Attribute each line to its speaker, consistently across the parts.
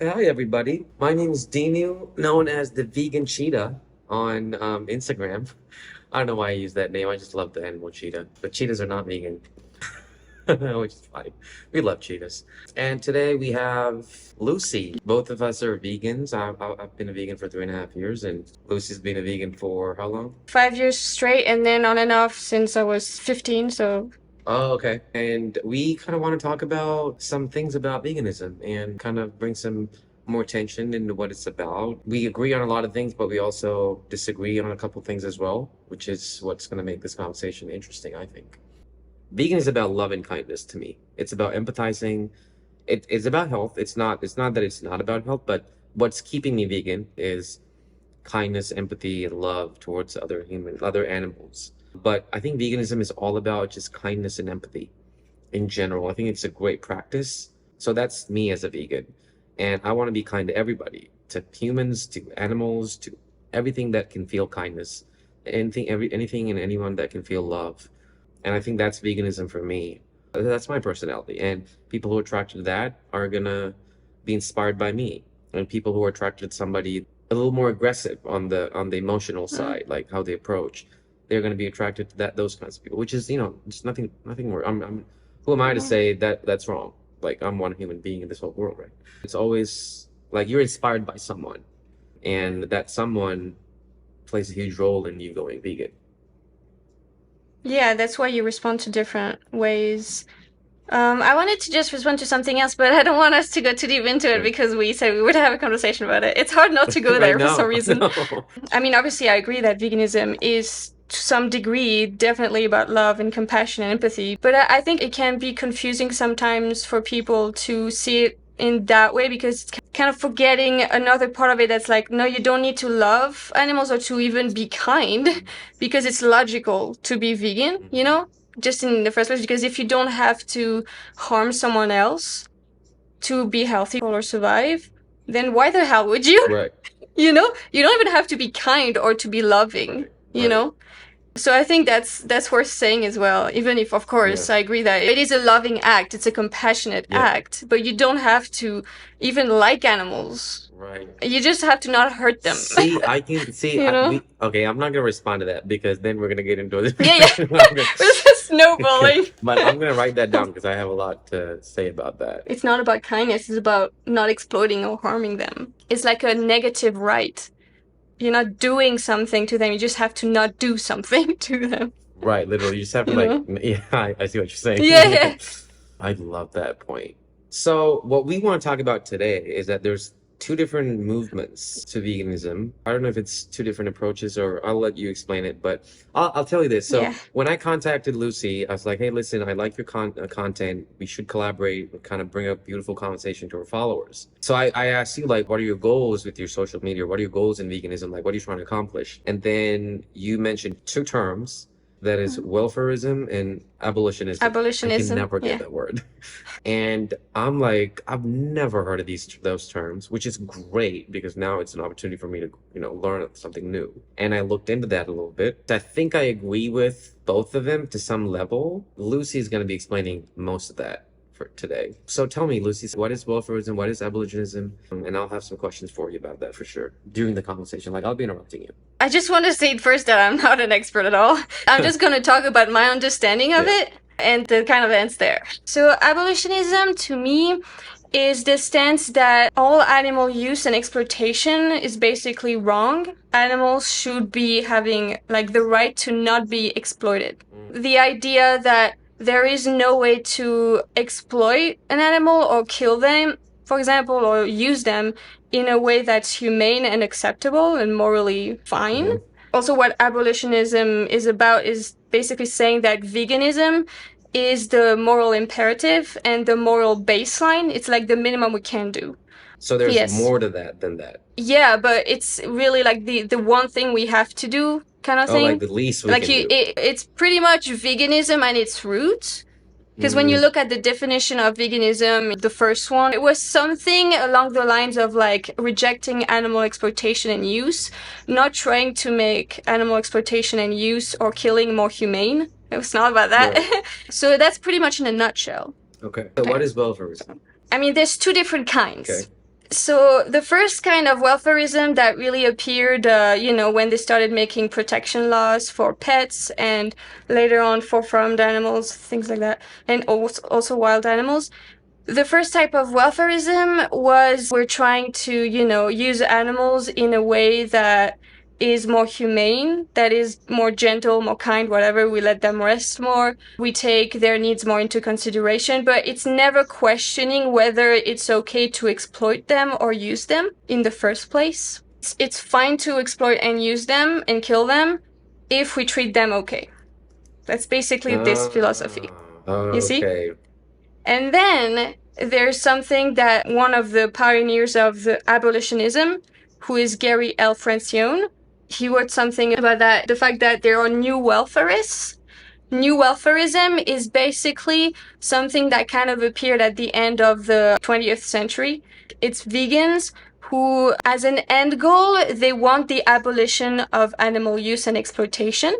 Speaker 1: Hi, everybody. My name is Dinu, known as the Vegan Cheetah on Instagram. I don't know why I use that name. I just love the animal cheetah. But cheetahs are not vegan, which is fine. We love cheetahs. And today we have Lucy. Both of us are vegans. I've been a vegan for 3.5 years, and Lucy's been a vegan for how long?
Speaker 2: 5 years straight, and then on and off since I was 15. So
Speaker 1: Oh, okay. And we kind of want to talk about some things about veganism and kind of bring some more attention into what it's about. We agree on a lot of things, but we also disagree on a couple things as well, which is what's going to make this conversation interesting, I think. Vegan is about love and kindness to me. It's about empathizing. It's about health. It's not that it's not about health, but what's keeping me vegan is kindness, empathy, and love towards other animals. But I think veganism is all about just kindness and empathy in general. I think it's a great practice. So that's me as a vegan. And I want to be kind to everybody, to humans, to animals, to everything that can feel kindness, anything and anyone that can feel love. And I think that's veganism for me. That's my personality. And people who are attracted to that are gonna be inspired by me. And people who are attracted to somebody a little more aggressive on the emotional side, like how they approach, they're gonna be attracted to those kinds of people, which is, just nothing more. I'm who am I to say that that's wrong? Like I'm one human being in this whole world, right? It's always like you're inspired by someone, and that someone plays a huge role in you going vegan.
Speaker 2: yeah, that's why you respond to different ways. I wanted to just respond to something else, but I don't want us to go too deep into it
Speaker 1: Right.
Speaker 2: because we said we would have a conversation about it. It's hard not to go
Speaker 1: I
Speaker 2: there for some
Speaker 1: know, I
Speaker 2: reason.
Speaker 1: know.
Speaker 2: I mean, obviously, I agree that veganism is to some degree definitely about love and compassion and empathy, but I think it can be confusing sometimes for people to see it in that way because it's kind of forgetting another part of it that's like, no, you don't need to love animals or to even be kind because it's logical to be vegan, just in the first place, because if you don't have to harm someone else to be healthy or survive, then why the hell would you?
Speaker 1: Right,
Speaker 2: You don't even have to be kind or to be loving,
Speaker 1: right,
Speaker 2: you
Speaker 1: right.
Speaker 2: know? So I think that's worth saying as well, even if of
Speaker 1: Yeah,
Speaker 2: course I agree that it is a loving act, it's a compassionate
Speaker 1: yeah,
Speaker 2: act, but you don't have to even like animals.
Speaker 1: right.
Speaker 2: You just have to not hurt them.
Speaker 1: See, I can see.
Speaker 2: you know?
Speaker 1: Okay, I'm not gonna respond to that because then we're gonna get into it.
Speaker 2: Yeah, yeah. This is
Speaker 1: Okay,
Speaker 2: snowballing.
Speaker 1: but I'm gonna write that down because I have a lot to say about that.
Speaker 2: It's not about kindness, it's about not exploiting or harming them. It's like a negative right. You're not doing something to them, you just have to not do something to them,
Speaker 1: Right, literally, you just have to
Speaker 2: you
Speaker 1: like,
Speaker 2: know?
Speaker 1: yeah, I see what you're saying.
Speaker 2: Yeah, yeah.
Speaker 1: I love that point. So, what we want to talk about today is that there's two different movements to veganism. I don't know if it's two different approaches, or I'll let you explain it, but I'll tell you this. So,
Speaker 2: Yeah.
Speaker 1: when I contacted Lucy, I was like, hey, listen, I like your content. We should collaborate and kind of bring a beautiful conversation to our followers. So, I asked you, like, what are your goals with your social media? What are your goals in veganism? Like, what are you trying to accomplish? And then you mentioned two terms. That is welfarism and abolitionism. I can
Speaker 2: Abolitionism,
Speaker 1: never get
Speaker 2: yeah.
Speaker 1: that word. And I'm like, I've never heard of those terms, which is great because now it's an opportunity for me to, learn something new. And I looked into that a little bit. I think I agree with both of them to some level. Lucy is going to be explaining most of that for today. So tell me, Lucy, what is welfarism? What is abolitionism? And I'll have some questions for you about that for sure during the conversation. Like, I'll be interrupting you.
Speaker 2: I just want to say first that I'm not an expert at all. I'm just going to talk about my understanding of
Speaker 1: Yeah.
Speaker 2: it, and it kind of ends there. So, abolitionism to me is the stance that all animal use and exploitation is basically wrong. Animals should be having like the right to not be exploited. The idea that there is no way to exploit an animal or kill them, for example, or use them in a way that's humane and acceptable and morally fine.
Speaker 1: Mhm.
Speaker 2: Also, what abolitionism is about is basically saying that veganism is the moral imperative and the moral baseline. It's like the minimum we can do.
Speaker 1: So there's
Speaker 2: Yes.
Speaker 1: more to that than that.
Speaker 2: Yeah, but it's really like the one thing we have to do kind of
Speaker 1: Oh, like
Speaker 2: thing.
Speaker 1: the least we
Speaker 2: Like
Speaker 1: can do.
Speaker 2: it's pretty much veganism and its roots. Because when you look at the definition of veganism, the first one, it was something along the lines of like rejecting animal exploitation and use, not trying to make animal exploitation and use or killing more humane. It was not about that.
Speaker 1: Right.
Speaker 2: So that's pretty much in a nutshell.
Speaker 1: Okay. So what is welfarism?
Speaker 2: I mean, there's two different kinds.
Speaker 1: Okay.
Speaker 2: So the first kind of welfarism that really appeared, when they started making protection laws for pets and later on for farmed animals, things like that, and also wild animals. The first type of welfarism was we're trying to, use animals in a way that is more humane, that is more gentle, more kind, whatever. We let them rest more. We take their needs more into consideration, but it's never questioning whether it's okay to exploit them or use them in the first place. It's fine to exploit and use them and kill them if we treat them okay. That's basically this philosophy. You see?
Speaker 1: Okay.
Speaker 2: And then there's something that one of the pioneers of the abolitionism, who is Gary L. Francione, he wrote something about that, the fact that there are new welfarists. New welfarism is basically something that kind of appeared at the end of the 20th century. It's vegans who, as an end goal, they want the abolition of animal use and exploitation,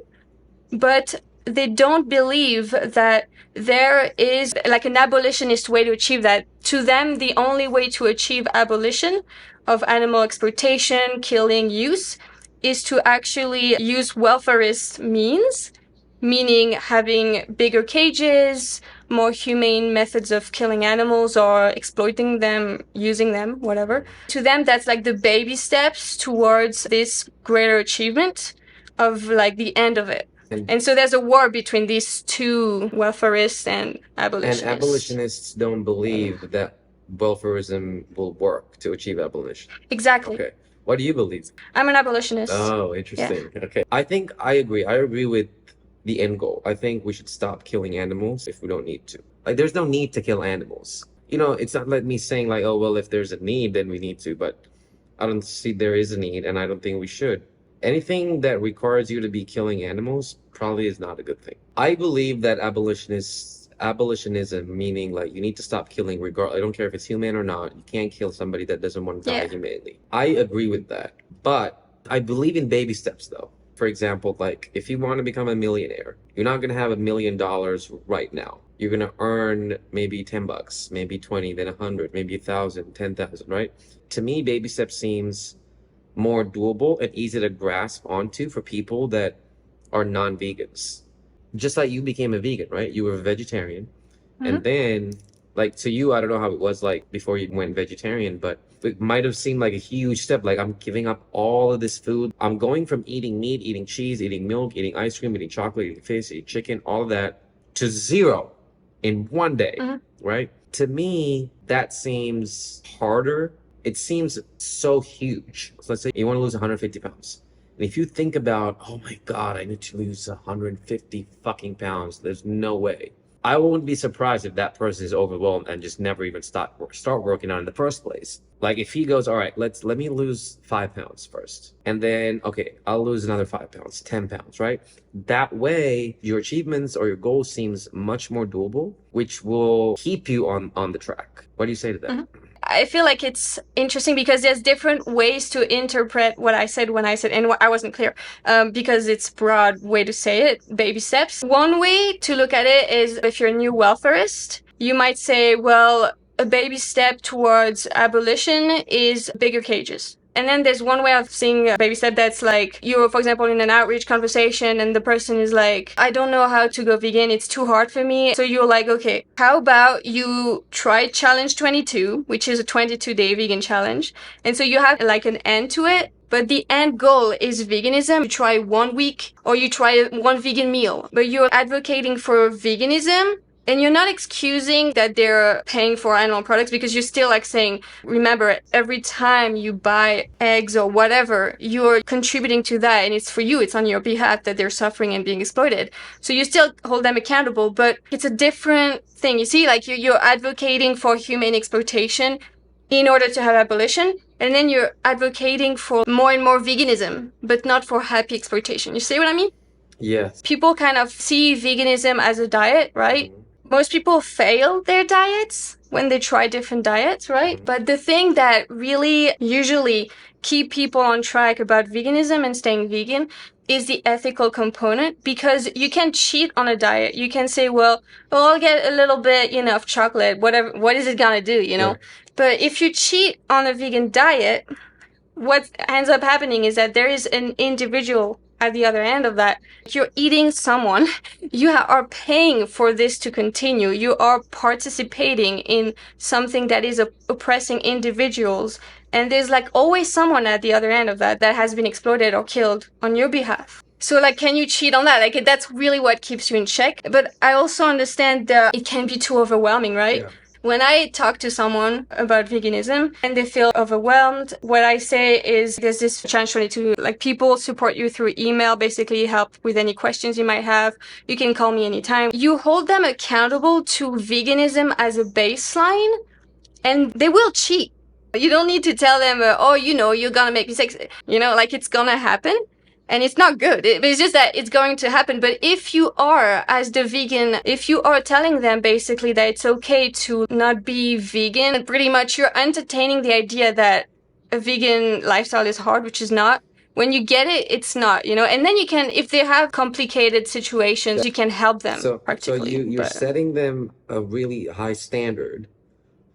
Speaker 2: but they don't believe that there is like an abolitionist way to achieve that. To them, the only way to achieve abolition of animal exploitation, killing, use is to actually use welfarist means, meaning having bigger cages, more humane methods of killing animals or exploiting them, using them, whatever. To them, that's like the baby steps towards this greater achievement of like the end of it. And so there's a war between these two, welfarists and abolitionists.
Speaker 1: And abolitionists don't believe that welfarism will work to achieve abolition.
Speaker 2: Exactly.
Speaker 1: Okay. What do you believe?
Speaker 2: I'm an abolitionist.
Speaker 1: Oh, interesting. Yeah. Okay. I think I agree. I agree with the end goal. I think we should stop killing animals if we don't need to. Like, there's no need to kill animals. It's not like me saying like, oh, well, if there's a need, then we need to. But I don't see there is a need, and I don't think we should. Anything that requires you to be killing animals probably is not a good thing. I believe that abolitionism, meaning like you need to stop killing regardless. I don't care if it's human or not. You can't kill somebody that doesn't want to die humanely. I agree with that. But I believe in baby steps though. For example, like if you want to become a millionaire, you're not going to have $1 million right now. You're going to earn maybe $10, maybe 20, then 100, maybe 1,000, 10,000, right? To me, baby steps seems more doable and easy to grasp onto for people that are non-vegans. Just like you became a vegan, right? You were a vegetarian. And then, like, to you, I don't know how it was like before you went vegetarian, but it might have seemed like a huge step. Like, I'm giving up all of this food. I'm going from eating meat, eating cheese, eating milk, eating ice cream, eating chocolate, eating fish, eating chicken, all of that to zero in one day, right? To me, that seems harder. It seems so huge. So let's say you want to lose 150 pounds. And if you think about, oh my God, I need to lose 150 fucking pounds, there's no way. I wouldn't be surprised if that person is overwhelmed and just never even start working on it in the first place. Like if he goes, all right, let me lose 5 pounds first. And then, okay, I'll lose another 5 pounds, 10 pounds, right? That way, your achievements or your goals seems much more doable, which will keep you on the track. What do you say to that?
Speaker 2: I feel like it's interesting because there's different ways to interpret what I said when I said, and I wasn't clear, because it's broad way to say it, baby steps. One way to look at it is if you're a new welfarist, you might say, well, a baby step towards abolition is bigger cages. And then there's one way of seeing a baby step that's like you're, for example, in an outreach conversation and the person is like, I don't know how to go vegan. It's too hard for me. So you're like, okay, how about you try challenge 22, which is a 22-day vegan challenge. And so you have like an end to it. But the end goal is veganism. You try 1 week or you try one vegan meal, but you're advocating for veganism. And you're not excusing that they're paying for animal products because you're still like saying, remember, every time you buy eggs or whatever, you're contributing to that. And it's for you, it's on your behalf that they're suffering and being exploited. So you still hold them accountable, but it's a different thing. You see, like you're advocating for humane exploitation in order to have abolition. And then you're advocating for more and more veganism, but not for happy exploitation. You see what I mean?
Speaker 1: Yes.
Speaker 2: People kind of see veganism as a diet, right? Most people fail their diets when they try different diets, right? But the thing that really usually keep people on track about veganism and staying vegan is the ethical component, because you can cheat on a diet. You can say, well, I'll get a little bit, of chocolate, whatever. What is it gonna do,
Speaker 1: Right.
Speaker 2: But if you cheat on a vegan diet, what ends up happening is that there is an individual at the other end of that. You're eating someone. You are paying for this to continue. You are participating in something that is oppressing individuals. And there's like always someone at the other end of that that has been exploited or killed on your behalf. So like, can you cheat on that? Like, that's really what keeps you in check. But I also understand that it can be too overwhelming, right?
Speaker 1: Yeah.
Speaker 2: When I talk to someone about veganism and they feel overwhelmed, what I say is there's this chance really to like people support you through email, basically help with any questions you might have. You can call me anytime. You hold them accountable to veganism as a baseline and they will cheat. You don't need to tell them, oh, you're gonna make mistakes. Like it's gonna happen. And it's not good. It's just that it's going to happen. But if you are, as the vegan, if you are telling them basically that it's okay to not be vegan, pretty much you're entertaining the idea that a vegan lifestyle is hard, which is not. When you get it, it's not, and then you can, if they have complicated situations, you can help them
Speaker 1: So
Speaker 2: practically.
Speaker 1: you're
Speaker 2: But
Speaker 1: setting them a really high standard.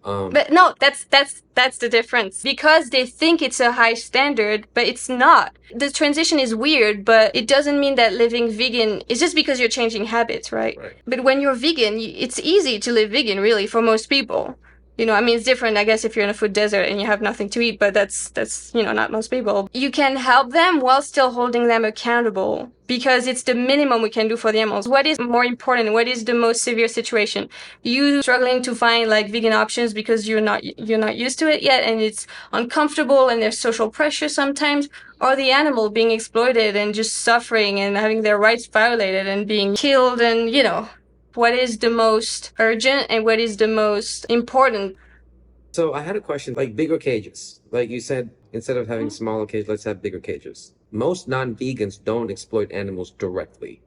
Speaker 2: But no, that's the difference. Because they think it's a high standard, but it's not. The transition is weird, but it doesn't mean that living vegan is just because you're changing habits, right?
Speaker 1: Right.
Speaker 2: But when you're vegan, it's easy to live vegan, really, for most people. It's different, I guess, if you're in a food desert and you have nothing to eat, but that's not most people. You can help them while still holding them accountable because it's the minimum we can do for the animals. What is more important? What is the most severe situation? You struggling to find like vegan options because you're not used to it yet and it's uncomfortable and there's social pressure sometimes, or the animal being exploited and just suffering and having their rights violated and being killed and what is the most urgent and what is the most important?
Speaker 1: So I had a question, like bigger cages. Like you said, instead of having smaller cages, let's have bigger cages. Most non-vegans don't exploit animals directly.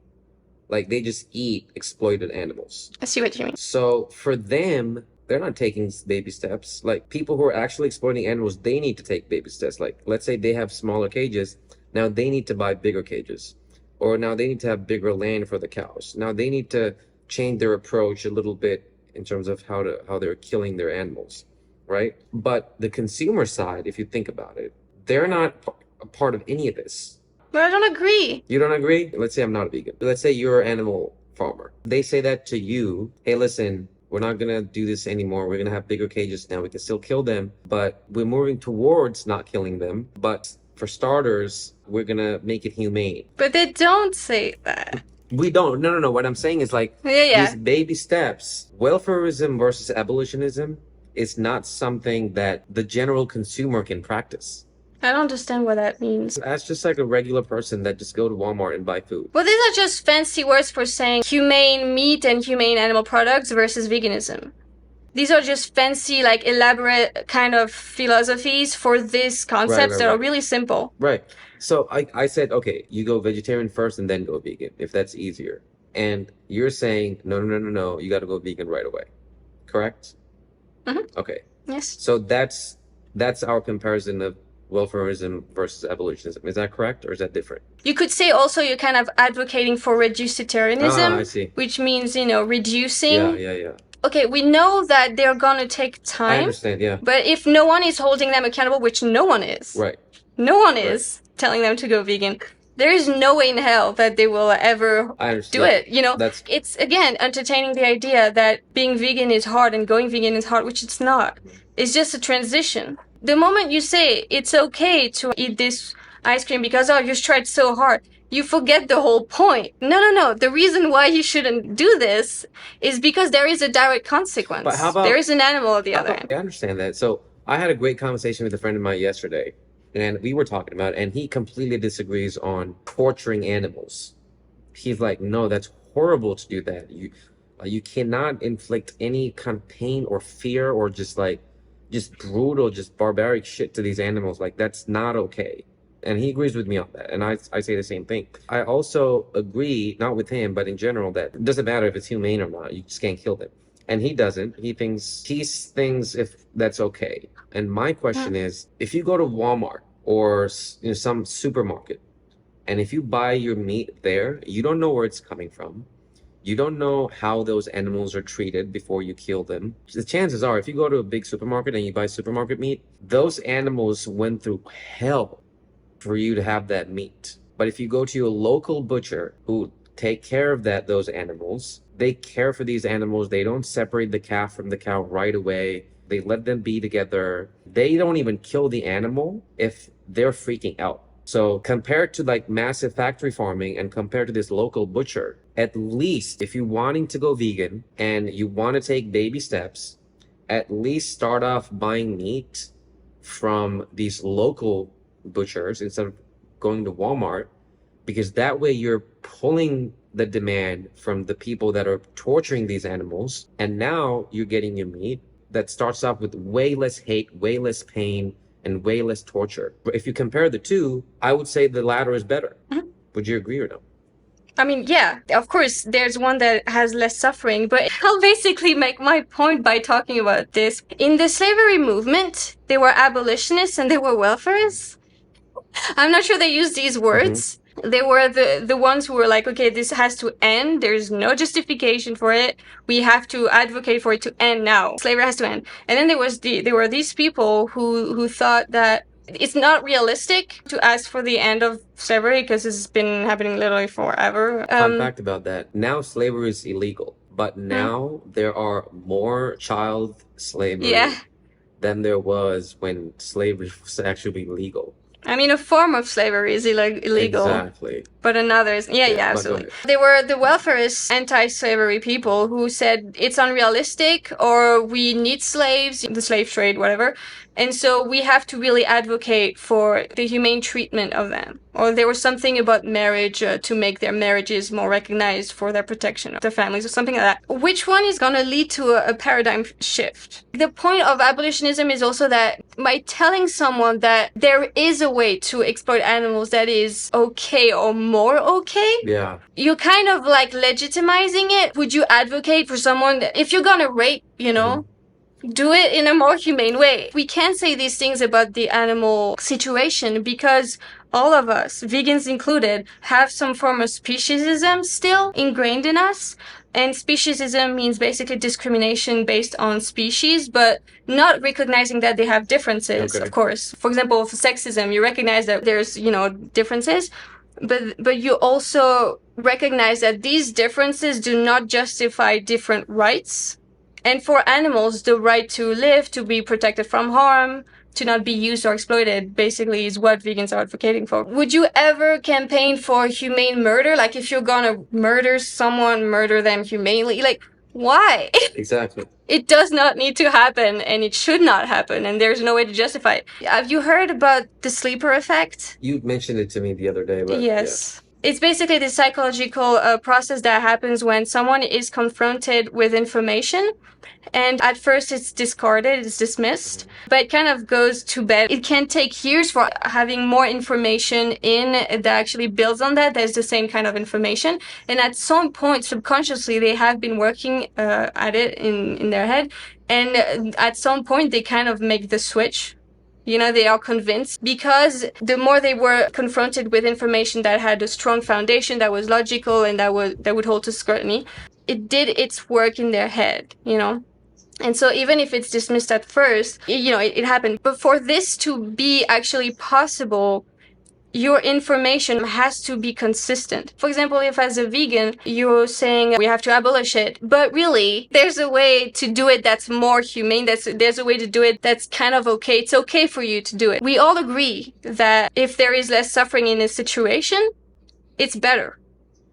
Speaker 1: Like they just eat exploited animals.
Speaker 2: I see what you mean.
Speaker 1: So for them, they're not taking baby steps. Like people who are actually exploiting animals, they need to take baby steps. Like let's say they have smaller cages. Now they need to buy bigger cages. Or now they need to have bigger land for the cows. Now they need to change their approach a little bit in terms of how they're killing their animals, right? But the consumer side, if you think about it, they're not a part of any of this.
Speaker 2: But I don't agree.
Speaker 1: You don't agree? Let's say I'm not a vegan. Let's say you're an animal farmer. They say that to you, hey, listen, we're not gonna do this anymore. We're gonna have bigger cages now. We can still kill them, but we're moving towards not killing them. But for starters, we're gonna make it humane.
Speaker 2: But they don't say that.
Speaker 1: We don't. No. What I'm saying is like
Speaker 2: Yeah.
Speaker 1: these baby steps. Welfarism versus abolitionism is not something that the general consumer can practice.
Speaker 2: I don't understand what that means.
Speaker 1: That's just like a regular person that just go to Walmart and buy food.
Speaker 2: Well, these are just fancy words for saying humane meat and humane animal products versus veganism. These are just fancy, like elaborate kind of philosophies for these concepts that are really simple.
Speaker 1: Right. So I said, okay, you go vegetarian first and then go vegan, if that's easier. And you're saying, no, you got to go vegan right away. Correct?
Speaker 2: Mm-hmm.
Speaker 1: Okay.
Speaker 2: Yes.
Speaker 1: So that's our comparison of welfarism versus abolitionism. Is that correct or is that different?
Speaker 2: You could say also you're kind of advocating for reducitarianism,
Speaker 1: I see.
Speaker 2: which means, reducing.
Speaker 1: Yeah.
Speaker 2: Okay, we know that they're gonna take time.
Speaker 1: I understand, yeah.
Speaker 2: But if no one is holding them accountable, which no one is.
Speaker 1: Right.
Speaker 2: No one is telling them to go vegan. There is no way in hell that they will ever do it. It's again entertaining the idea that being vegan is hard and going vegan is hard, which it's not. It's just a transition. The moment you say it's okay to eat this ice cream because you tried so hard, you forget the whole point. No. The reason why you shouldn't do this is because there is a direct consequence.
Speaker 1: But how about,
Speaker 2: there is an animal at the other end.
Speaker 1: I understand that. So I had a great conversation with a friend of mine yesterday, and we were talking about it, and he completely disagrees on torturing animals. He's like, no, that's horrible to do that. You cannot inflict any kind of pain or fear or just brutal, just barbaric shit to these animals. Like, that's not okay. And he agrees with me on that. And I say the same thing. I also agree, not with him, but in general, that it doesn't matter if it's humane or not. You just can't kill them. And he doesn't. He thinks if that's okay. And my question is, if you go to Walmart or some supermarket, and if you buy your meat there, you don't know where it's coming from. You don't know how those animals are treated before you kill them. The chances are, if you go to a big supermarket and you buy supermarket meat, those animals went through hell for you to have that meat. But if you go to a local butcher who take care of those animals, they care for these animals. They don't separate the calf from the cow right away. They let them be together. They don't even kill the animal if they're freaking out. So compared to like massive factory farming and compared to this local butcher, at least if you're wanting to go vegan and you want to take baby steps, at least start off buying meat from these local butchers instead of going to Walmart, because that way you're pulling the demand from the people that are torturing these animals, and now you're getting your meat that starts off with way less hate, way less pain, and way less torture. But if you compare the two, I would say the latter is better.
Speaker 2: Mhm.
Speaker 1: Would you agree or no?
Speaker 2: I mean, yeah, of course, there's one that has less suffering, but I'll basically make my point by talking about this. In the slavery movement, they were abolitionists and they were welfarists. I'm not sure they used these words. They were the ones who were like, okay, this has to end. There's no justification for it. We have to advocate for it to end now. Slavery has to end. And then there were these people who thought that it's not realistic to ask for the end of slavery because it's been happening literally forever.
Speaker 1: Fun fact about that. Now slavery is illegal, but now there are more child slavery
Speaker 2: Yeah.
Speaker 1: than there was when slavery was actually legal.
Speaker 2: I mean, a form of slavery is illegal.
Speaker 1: Exactly.
Speaker 2: But another is, yeah,
Speaker 1: Yeah, but go
Speaker 2: absolutely.
Speaker 1: ahead.
Speaker 2: They were the welfarist anti-slavery people who said it's unrealistic or we need slaves, the slave trade, whatever. And so we have to really advocate for the humane treatment of them. Or there was something about marriage to make their marriages more recognized for their protection of their families or something like that. Which one is going to lead to a paradigm shift? The point of abolitionism is also that by telling someone that there is a way to exploit animals that is okay or more okay,
Speaker 1: Yeah.
Speaker 2: you're kind of like legitimizing it. Would you advocate for someone that if you're gonna rape, do it in a more humane way? We can't say these things about the animal situation because all of us, vegans included, have some form of speciesism still ingrained in us. And speciesism means basically discrimination based on species, but not recognizing that they have differences,
Speaker 1: Okay.
Speaker 2: of course. For example, for sexism, you recognize that there's, differences, but you also recognize that these differences do not justify different rights. And for animals, the right to live, to be protected from harm, to not be used or exploited, basically is what vegans are advocating for. Would you ever campaign for humane murder? Like, if you're gonna murder someone, murder them humanely? Like, why?
Speaker 1: Exactly.
Speaker 2: It does not need to happen, and it should not happen, and there's no way to justify it. Have you heard about the sleeper effect?
Speaker 1: You mentioned it to me the other day, but
Speaker 2: Yes. It's basically the psychological process that happens when someone is confronted with information. And at first it's discarded, it's dismissed, but it kind of goes to bed. It can take years for having more information in that actually builds on that. There's the same kind of information. And at some point, subconsciously, they have been working at it in their head. And at some point, they kind of make the switch. They are convinced because the more they were confronted with information that had a strong foundation, that was logical, and that would hold to scrutiny, it did its work in their head, And so even if it's dismissed at first, it happened. But for this to be actually possible, your information has to be consistent. For example, if as a vegan, you're saying we have to abolish it, but really, there's a way to do it that's more humane. There's a way to do it that's kind of okay. It's okay for you to do it. We all agree that if there is less suffering in a situation, it's better.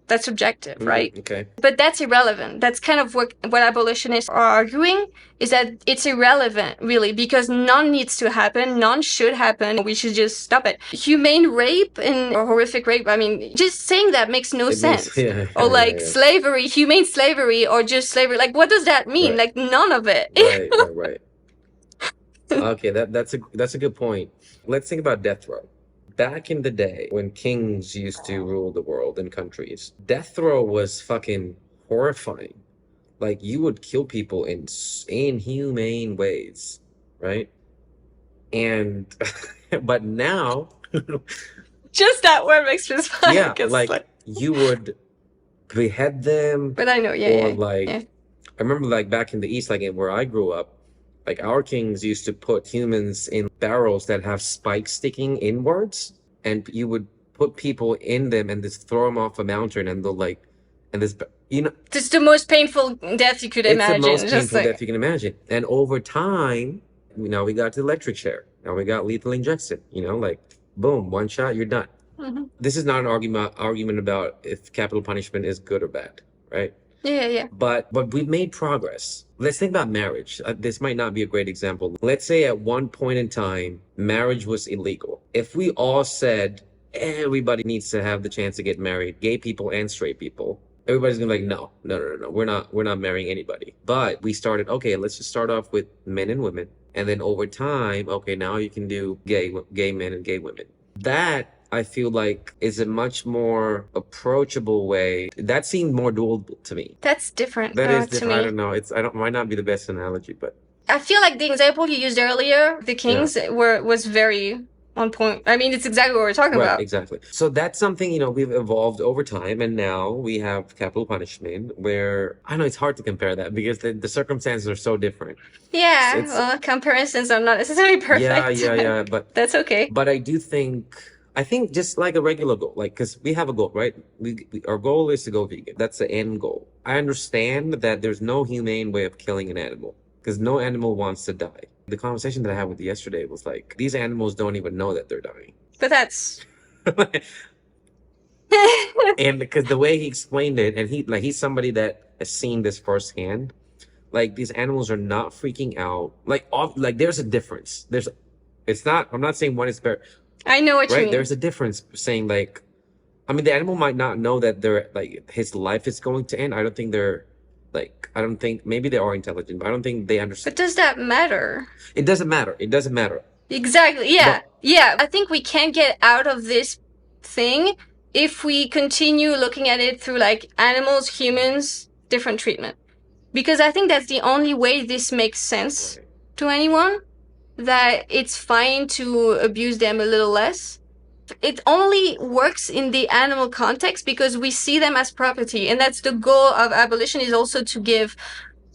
Speaker 2: That's subjective, right?
Speaker 1: Okay.
Speaker 2: But that's irrelevant. That's kind of what abolitionists are arguing, is that it's irrelevant, really, because none needs to happen, none should happen. We should just stop it. Humane rape or horrific rape, I mean, just saying that makes no sense. Or like slavery, humane slavery, or just slavery. Like, what does that mean?
Speaker 1: Right.
Speaker 2: Like, none of it.
Speaker 1: Right. Okay, that's a good point. Let's think about death row. Back in the day when kings used to rule the world and countries, death row was fucking horrifying. Like, you would kill people in inhumane ways, right? And but now
Speaker 2: Just that word makes me smile.
Speaker 1: yeah, like you would behead them,
Speaker 2: But I know, yeah,
Speaker 1: or
Speaker 2: yeah,
Speaker 1: like
Speaker 2: yeah.
Speaker 1: I remember like back in the East, like where I grew up, like our kings used to put humans in barrels that have spikes sticking inwards, and you would put people in them and just throw them off a mountain, and they'll like, and this, you know,
Speaker 2: It's the most painful death you could
Speaker 1: it's the
Speaker 2: imagine.
Speaker 1: most
Speaker 2: Just
Speaker 1: painful death
Speaker 2: like,
Speaker 1: you can imagine. And over time, now we got the electric chair. Now we got lethal injection. Like boom, one shot, you're done.
Speaker 2: mhm.
Speaker 1: This is not an argument about if capital punishment is good or bad, right?
Speaker 2: Yeah, yeah.
Speaker 1: But we've made progress. Let's think about marriage. This might not be a great example. Let's say at one point in time, marriage was illegal. If we all said everybody needs to have the chance to get married, gay people and straight people, everybody's gonna be like, no, no, no, no, no. We're not marrying anybody. But we started, okay, let's just start off with men and women. And then over time, okay, now you can do gay men and gay women. That I feel like is a much more approachable way. That seemed more doable to me.
Speaker 2: That's different
Speaker 1: That is
Speaker 2: to
Speaker 1: different. I don't
Speaker 2: me.
Speaker 1: know. I don't might not be the best analogy, but
Speaker 2: I feel like the example you used earlier, the
Speaker 1: yeah.
Speaker 2: kings, was very on point. I mean, it's exactly what we're talking
Speaker 1: Right,
Speaker 2: about.
Speaker 1: exactly. So that's something, we've evolved over time, and now we have capital punishment where I know it's hard to compare that because the circumstances are so different.
Speaker 2: Yeah,
Speaker 1: It's
Speaker 2: well, comparisons are not necessarily
Speaker 1: yeah,
Speaker 2: perfect.
Speaker 1: yeah, but
Speaker 2: That's okay.
Speaker 1: I do think I think just like a regular goal, like because we have a goal, right? Our goal is to go vegan. That's the end goal. I understand that there's no humane way of killing an animal because no animal wants to die. The conversation that I had with you yesterday was like, these animals don't even know that they're dying.
Speaker 2: But that's
Speaker 1: And because the way he explained it, and he's somebody that has seen this firsthand, like these animals are not freaking out. Like there's a difference. It's not. I'm not saying one is better,
Speaker 2: I know what you
Speaker 1: right?
Speaker 2: mean.
Speaker 1: There's a difference saying like, I mean, the animal might not know that they're like his life is going to end. I don't think they're like. I don't think maybe they are intelligent, but I don't think they
Speaker 2: But
Speaker 1: understand.
Speaker 2: does that matter?
Speaker 1: It doesn't matter. It doesn't matter.
Speaker 2: Exactly. Yeah.
Speaker 1: But
Speaker 2: Yeah. I think we can't get out of this thing if we continue looking at it through like animals, humans, different treatment. Because I think that's the only way this makes sense
Speaker 1: right.
Speaker 2: to anyone, that it's fine to abuse them a little less. It only works in the animal context because we see them as property, and that's the goal of abolition, is also to give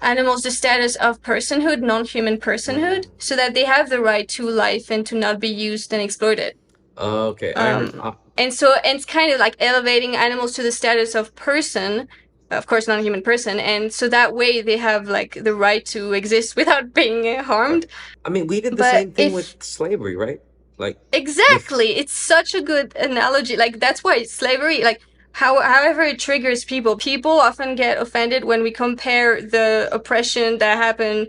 Speaker 2: animals the status of personhood, non-human personhood, so that they have the right to life and to not be used and exploited.
Speaker 1: Okay,
Speaker 2: And it's kind of like elevating animals to the status of person, of course, non-human person, and so that way they have like the right to exist without being harmed.
Speaker 1: I mean, we did the
Speaker 2: But
Speaker 1: same thing
Speaker 2: if
Speaker 1: with slavery, right? Like
Speaker 2: exactly, it's such a good analogy. Like that's why slavery, like however it triggers people, people often get offended when we compare the oppression that happened,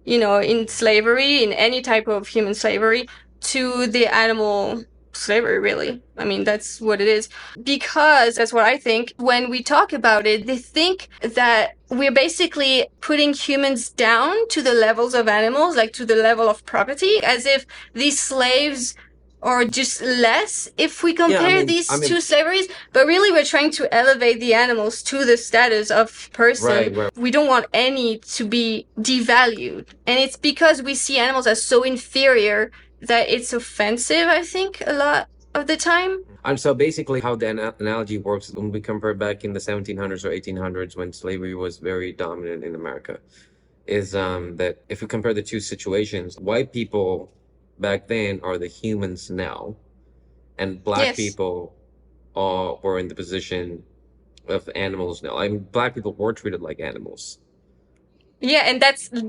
Speaker 2: in slavery, in any type of human slavery, to the animal slavery, really. I mean, that's what it is. Because that's what I think. When we talk about it, they think that we're basically putting humans down to the levels of animals, like to the level of property, as if these slaves are just less if we
Speaker 1: yeah,
Speaker 2: compare these two slaveries. But really, we're trying to elevate the animals to the status of person.
Speaker 1: right.
Speaker 2: We don't want any to be devalued. And it's because we see animals as so inferior that it's offensive, I think, a lot of the time.
Speaker 1: And so basically, how the analogy works when we compare back in the 1700s or 1800s when slavery was very dominant in America, is that if we compare the two situations, white people back then are the humans now, and black
Speaker 2: Yes.
Speaker 1: people were in the position of animals now. I mean, black people were treated like animals.
Speaker 2: Yeah, and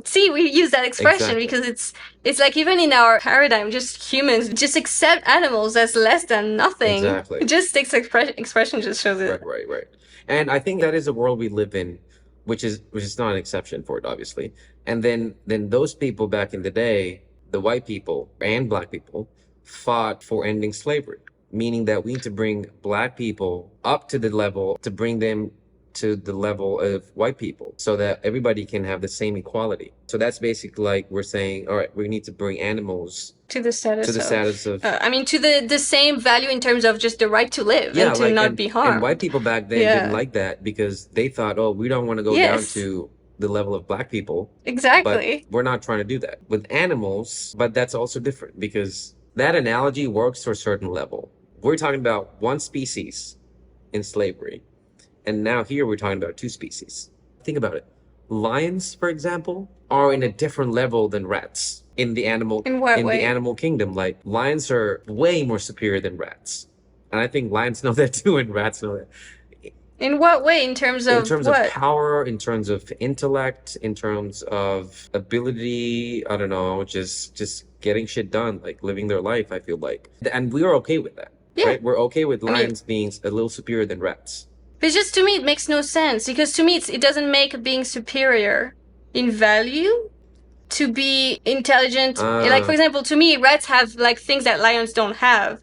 Speaker 2: see, we use that expression
Speaker 1: Exactly.
Speaker 2: because it's like even in our paradigm, just humans just accept animals as less than nothing.
Speaker 1: Exactly.
Speaker 2: Just this expression just shows it.
Speaker 1: Right. And I think that is the world we live in, which is not an exception for it, obviously. And then those people back in the day, the white people and black people, fought for ending slavery, meaning that we need to bring black people up to the level to bring them to the level of white people so that everybody can have the same equality. So that's basically like we're saying, all right, we need to bring animals
Speaker 2: To the status
Speaker 1: of
Speaker 2: I mean, to the same value in terms of just the right to live
Speaker 1: yeah,
Speaker 2: and to
Speaker 1: like
Speaker 2: not be harmed.
Speaker 1: and white people back then
Speaker 2: Yeah.
Speaker 1: didn't like that because they thought, oh, we don't want to go down
Speaker 2: Yes.
Speaker 1: to the level of black people.
Speaker 2: Exactly.
Speaker 1: But we're not trying to do that with animals. But that's also different because that analogy works to a certain level. We're talking about one species in slavery, And now here we're talking about two species. Think about it. Lions, for example, are in a different level than rats
Speaker 2: In what
Speaker 1: in the
Speaker 2: way?
Speaker 1: animal kingdom. Like lions are way more superior than rats. And I think lions know that too, and rats know that.
Speaker 2: In what way? In terms
Speaker 1: In
Speaker 2: of
Speaker 1: terms of
Speaker 2: what?
Speaker 1: power, in terms of intellect, in terms of ability, I don't know, just getting shit done, like living their life, I feel like. And we are okay with that,
Speaker 2: Yeah.
Speaker 1: right? We're okay with
Speaker 2: I mean,
Speaker 1: lions being a little superior than rats.
Speaker 2: but just to me, it makes no sense because to me, it doesn't make being superior in value to be intelligent. Like, for example, to me, rats have like things that lions don't have,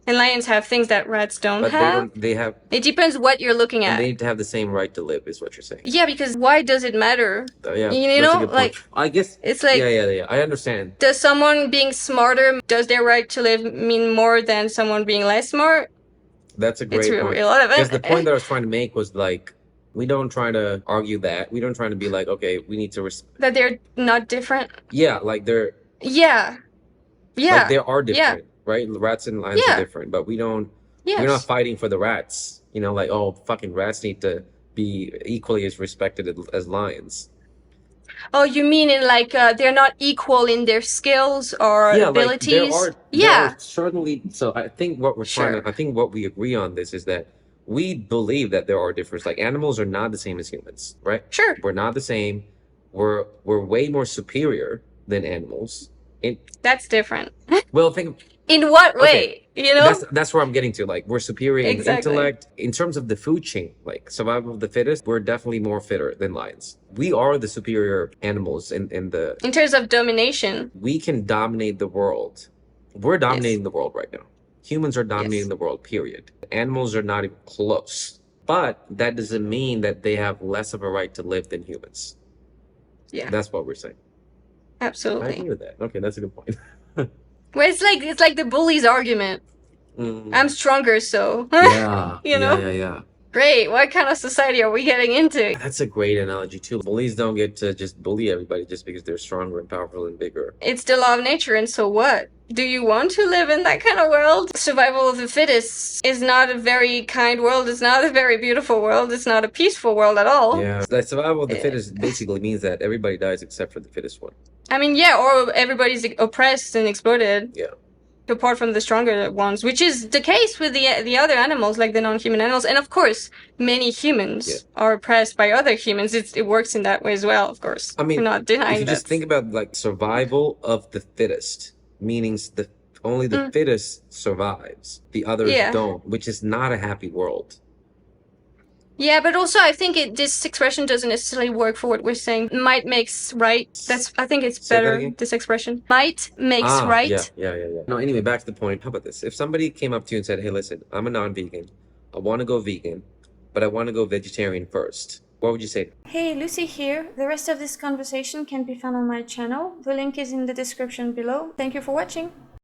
Speaker 2: and lions have things that rats don't
Speaker 1: But
Speaker 2: have.
Speaker 1: they have,
Speaker 2: It depends what you're looking
Speaker 1: and
Speaker 2: at.
Speaker 1: they need to have the same right to live, is what you're saying.
Speaker 2: Yeah, because why does it matter?
Speaker 1: Yeah,
Speaker 2: You
Speaker 1: that's a
Speaker 2: know,
Speaker 1: good
Speaker 2: like
Speaker 1: point. I guess,
Speaker 2: it's like,
Speaker 1: yeah, I understand.
Speaker 2: does someone being smarter, does their right to live mean more than someone being less smart?
Speaker 1: That's a
Speaker 2: It's
Speaker 1: great point.
Speaker 2: irrelevant.
Speaker 1: Because the point that I was trying to make was like, we don't try to argue that. We don't try to be like, okay, we need to
Speaker 2: That they're not different.
Speaker 1: yeah, like they're
Speaker 2: Yeah. Yeah.
Speaker 1: like they are
Speaker 2: Yeah.
Speaker 1: different, right? Rats and lions are
Speaker 2: Yeah.
Speaker 1: different, but we're not
Speaker 2: Yes.
Speaker 1: fighting for the rats. You know, like, oh, fucking rats need to be equally as respected as lions.
Speaker 2: Oh, you mean in like they're not equal in their skills or
Speaker 1: Yeah, like
Speaker 2: abilities?
Speaker 1: there
Speaker 2: Yeah.
Speaker 1: are certainly, so I think what we're trying
Speaker 2: Sure.
Speaker 1: to I think what we agree on this is that we believe that there are differences. Like animals are not the same as humans, right?
Speaker 2: Sure.
Speaker 1: We're not the same. We're way more superior than animals.
Speaker 2: That's different.
Speaker 1: Well, think
Speaker 2: In what way?
Speaker 1: okay,
Speaker 2: You know?
Speaker 1: that's where I'm getting to. Like we're superior in
Speaker 2: Exactly.
Speaker 1: intellect. In terms of the food chain, like survival of the fittest, we're definitely more fitter than lions. We are the superior animals in the
Speaker 2: In terms of domination.
Speaker 1: we can dominate the world. We're dominating the world right now. Humans are dominating
Speaker 2: Yes.
Speaker 1: the world, period. Animals are not even close. But that doesn't mean that they have less of a right to live than humans.
Speaker 2: Yeah.
Speaker 1: That's what we're saying. I
Speaker 2: Absolutely.
Speaker 1: agree with that. Okay, that's a good point.
Speaker 2: Well, it's like the bully's argument.
Speaker 1: Mm.
Speaker 2: I'm stronger, so
Speaker 1: Yeah.
Speaker 2: you know?
Speaker 1: Yeah.
Speaker 2: Great. What kind of society are we getting into?
Speaker 1: That's a great analogy too. Bullies don't get to just bully everybody just because they're stronger and powerful and bigger.
Speaker 2: It's the law of nature, and so what? Do you want to live in that kind of world? Survival of the fittest is not a very kind world. It's not a very beautiful world. It's not a peaceful world at all.
Speaker 1: Yeah. That survival of the fittest basically means that everybody dies except for the fittest one.
Speaker 2: I mean, yeah, or everybody's oppressed and exploited.
Speaker 1: Yeah.
Speaker 2: Apart from the stronger ones, which is the case with the other animals, like the non-human animals, and of course, many humans are oppressed by other humans. It works in that way as well, of course.
Speaker 1: I mean,
Speaker 2: we're not denying
Speaker 1: if you
Speaker 2: that.
Speaker 1: just think about like survival of the fittest, meaning only the fittest survives, the others don't, which is not a happy world.
Speaker 2: Yeah, but also I think this expression doesn't necessarily work for what we're saying. Might makes right. I think it's better, this expression. Might makes right.
Speaker 1: Yeah. No, anyway, back to the point. How about this? If somebody came up to you and said, hey, listen, I'm a non-vegan. I want to go vegan, but I want to go vegetarian first. What would you say?
Speaker 2: Hey, Lucie here. The rest of this conversation can be found on my channel. The link is in the description below. Thank you for watching.